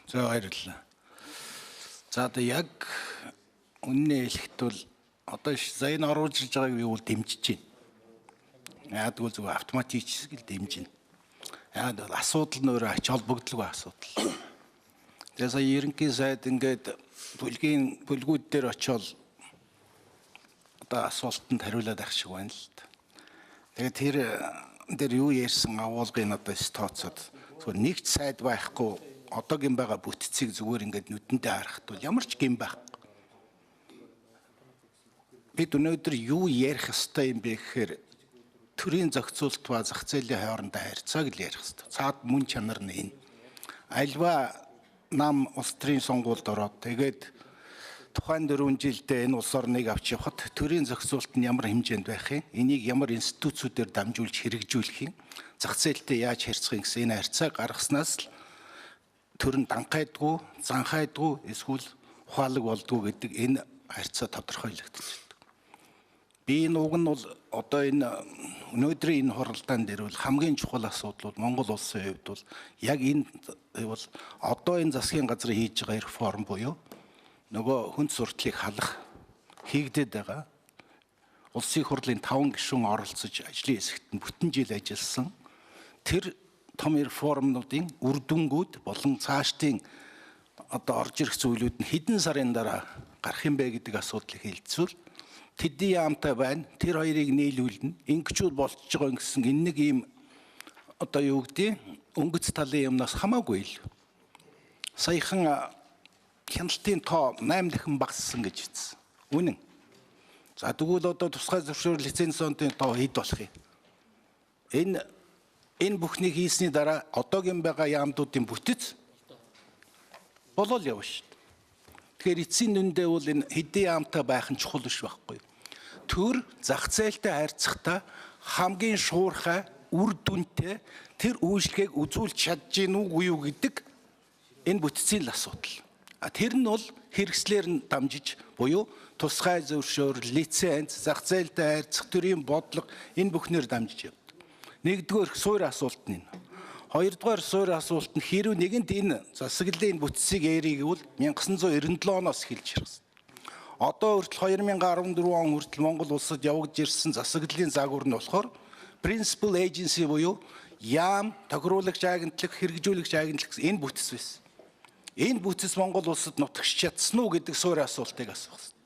За баярлалаа. За одоо яг үнэн хэлэхэд бол одоо за энэ оруулж ирж байгааг би бол дэмжиж байна. Яагаад гэвэл зөвхөн автоматически л дэмжинэ. Яагаад бол асуудал нь өөрөө ач холбогдолгүй асуудал. Тэгээ сая ерөнхий сайд ингээд бүлгүүд дээр очиод одоо асуултанд хариулаад ах шиг байна л да. Тэгээ тэр дээр юу ярьсан агуулгын одоо тооцоод зөвхөн нэгт сайд байхгүй одоогийн байгаа бүтцийг зүгээр ингээд нүдэндээ харахад бол ямар ч гэм байхгүй. Бид өнөөдөр юу ярих ёстой юм бэ гэхээр төрийн зохицуулалт ба зах зээлийн хоорондоо харьцааг л ярих ёстой. Цаад мөн чанар нь энэ. Альва нам улс төрийн сонгуульд ороод тэгээд тухайн 4 жилдээ энэ улс орныг авч явахад төрийн зохицуулалт нь ямар хэмжээнд байх юм? Энийг ямар институцүүдээр дамжуулж хэрэгжүүлэх юм? Зах зээлтэй яаж харьцах юм гэсэн энэ харьцааг гаргаснаас л төр нь данхайдгүй, занхайдгүй эсвэл ухаалаг болдгоо гэдэг энэ харьцаа тодорхойлогдсон. Би энэ уг нь бол одоо энэ өнөөдрийн энэ хуралдаан дээр бол хамгийн чухал асуудал бол Монгол улсын хувьд бол яг энэ бол одоо энэ засгийн газрын хийж байгаа реформ буюу нөгөө хүнд сурталыг халах хийгдээд байгаа. Улсын хурлын 5 гишүүн оролцож ажлын хэсэгт нь бүтэн жил ажилласан тэр том реформнуудын үр дүнгууд болон цаашдын одоо орж ирэх зүйлүүд нь хэдэн сарын дараа гарах юм бэ гэдэг асуудлыг хэлцвэл тэдний яамтай байна. Тэр хоёрыг нийлүүлнэ. Ингэчүүл болчихж байгаа гэсэн энэ нэг ийм одоо юу гэдэг өнгөц талын юмнаас хамаагүй л. Саяхан хяналтын тоо 8 дахин багассан гэж хэлсэн. Үнэн. За тэгвэл одоо тусгай зөвшөөрөл лицензионын тоо хэд болох юм? Энэ бүхнийг хийсний дараа одоогийн байгаа яамдуудын бүтэц болол явна шүү дээ. Тэгэхээр эцсийн дүндээ бол энэ хэдийн яамтай байх нь чухал биш байхгүй юу? Төр зах зээлтэй харьцахдаа хамгийн шуурхай үр дүнтэй тэр үйлчлэгийг үзүүлж чадж гин үгүй юу гэдэг энэ бүтцийн л асуудал. Тэр нь бол хэрэгслэр нь дамжиж буюу тусгай зөвшөөрөл, лиценз, зах зээлтэй харьцах төрлийн бодлого энэ бүхнээр дамжиж явдаг. Нэгдүгээр суурь асуулт нь. Хоёрдугаар суурь асуулт нь хэрв нэгэнт энэ засаглалын бүтцийг ярих гэвэл 1997 оноос эхэлж ирсэн. Одоо хүртэл 2014 он хүртэл Монгол улсад явагдж ирсэн засаглалын загвар нь болохоор Principal Agency буюу яам, тохируулагч агентлаг, хэрэгжүүлэгч агентлаг энэ бүтц байсан. Энэ бүтц Монгол улсад нутагч чадсан уу гэдэг суурь асуултыг асуух хэрэгтэй.